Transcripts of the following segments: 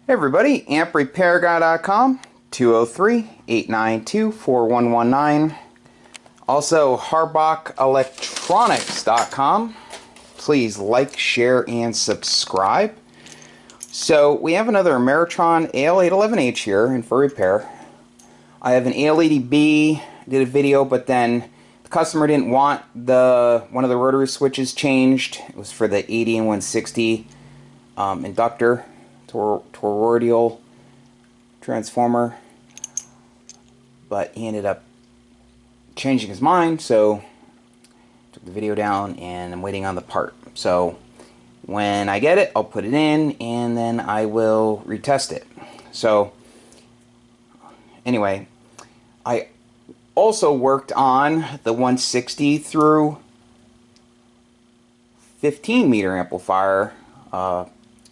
Hey everybody, amprepairguy.com, 203-892-4119. Also, harbachellectronics.com. Please like, share, and subscribe. So, we have another Ameritron AL811H here in for repair. I have an AL80B, did a video, but then the customer didn't want one of the rotary switches changed. It was for the 80 and 160 inductor. Toroidal transformer, but he ended up changing his mind, so took the video down and I'm waiting on the part. So when I get it, I'll put it in and then I will retest it. So anyway, I also worked on the 160 through 15 meter amplifier a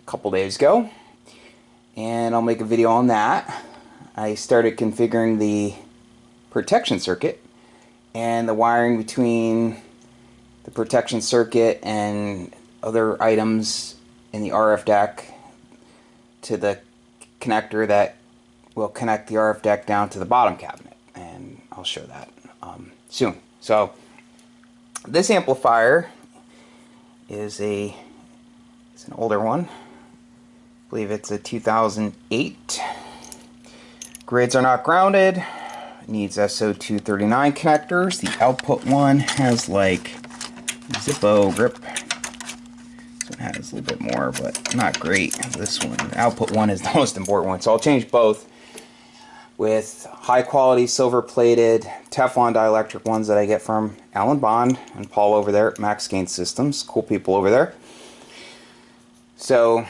couple days ago, and I'll make a video on that. I started configuring the protection circuit and the wiring between the protection circuit and other items in the RF deck to the connector that will connect the RF deck down to the bottom cabinet, and I'll show that soon. So this amplifier is an older one. I believe it's a 2008. Grids are not grounded. It needs SO239 connectors. The output one has like Zippo grip. This one has a little bit more, but not great. This one, the output one, is the most important one. So I'll change both with high quality silver plated Teflon dielectric ones that I get from Alan Bond and Paul over there at Max Gain Systems. Cool people over there. So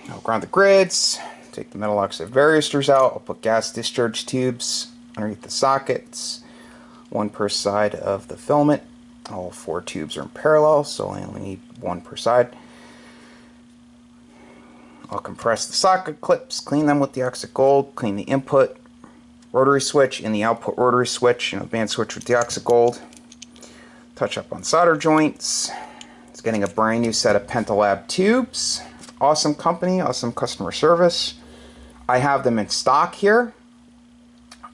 I'll ground the grids, take the metal oxide varistors out, I'll put gas discharge tubes underneath the sockets, one per side of the filament. All 4 tubes are in parallel, so I only need one per side. I'll compress the socket clips, clean them with the Oxide Gold, clean the input rotary switch and the output rotary switch, band switch with the Oxide Gold. Touch up on solder joints. It's getting a brand new set of Pentalab tubes. Awesome company, awesome customer service. I have them in stock here.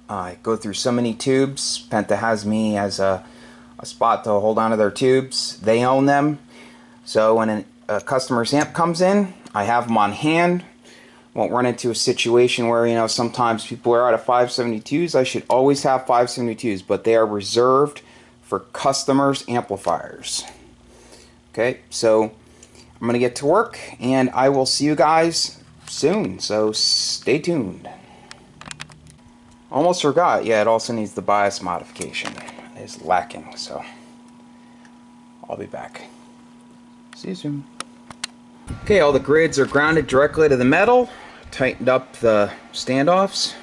I go through so many tubes. Penta has me as a spot to hold on to their tubes. They own them. So when a customer's amp comes in, I have them on hand. Won't run into a situation where, sometimes people are out of 572s. I should always have 572s, but they are reserved for customers' amplifiers. Okay, so I'm going to get to work, and I will see you guys soon, so stay tuned. Almost forgot, yeah, it also needs the bias modification. It is lacking, so I'll be back. See you soon. Okay, all the grids are grounded directly to the metal. Tightened up the standoffs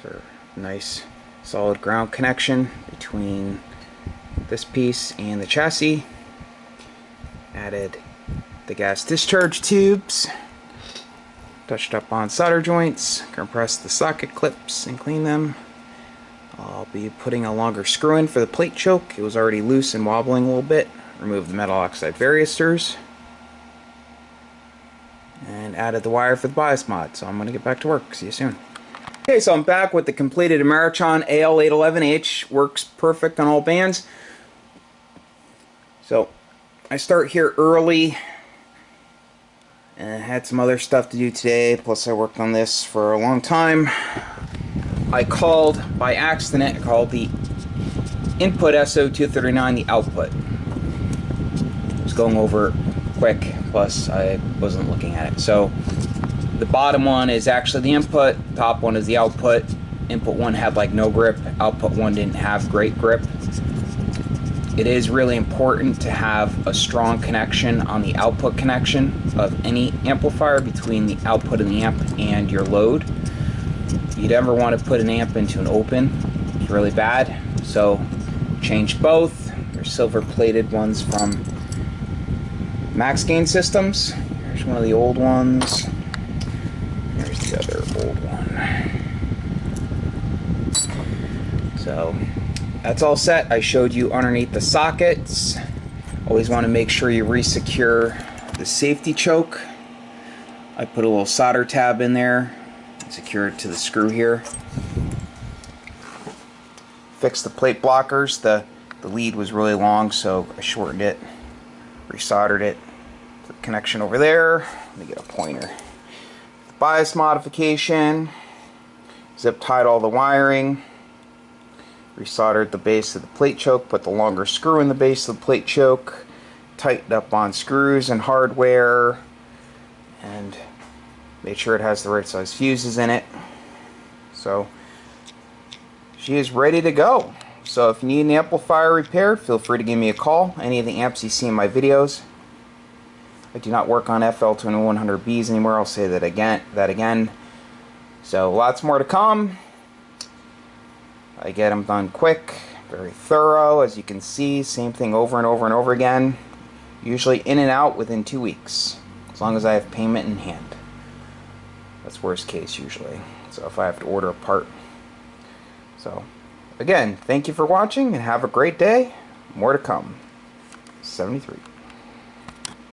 for a nice solid ground connection between this piece and the chassis. Added the gas discharge tubes, touched up on solder joints, compressed the socket clips and clean them. I'll be putting a longer screw in for the plate choke. It was already loose and wobbling a little bit. Remove the metal oxide varistors and added the wire for the bias mod. So I'm going to get back to work. See you soon. Okay, so I'm back with the completed Ameritron AL811H. Works perfect on all bands. So I start here early. And I had some other stuff to do today, plus I worked on this for a long time. I called, by accident, I called the input SO239 the output. I was going over quick, plus I wasn't looking at it. So the bottom one is actually the input, top one is the output. Input one had like no grip, output one didn't have great grip. It is really important to have a strong connection on the output connection of any amplifier between the output of the amp and your load. You'd ever want to put an amp into an open, it's really bad. So change both. They're silver plated ones from Max Gain Systems. Here's one of the old ones. Here's the other old one. So that's all set. I showed you underneath the sockets. Always want to make sure you re-secure the safety choke. I put a little solder tab in there, secure it to the screw here. Fix the plate blockers. The lead was really long, so I shortened it, resoldered it. The connection over there. Let me get a pointer. Bias modification. Zip tied all the wiring. Resoldered the base of the plate choke. Put the longer screw in the base of the plate choke. Tightened up on screws and hardware. And made sure it has the right size fuses in it. So she is ready to go. So if you need an amplifier repaired, feel free to give me a call. Any of the amps you see in my videos. I do not work on FL2100Bs anymore. I'll say that again. So lots more to come. I get them done quick, very thorough. As you can see, same thing over and over and over again. Usually in and out within 2 weeks, as long as I have payment in hand. That's worst case usually. So if I have to order a part. So again, thank you for watching and have a great day. More to come. 73.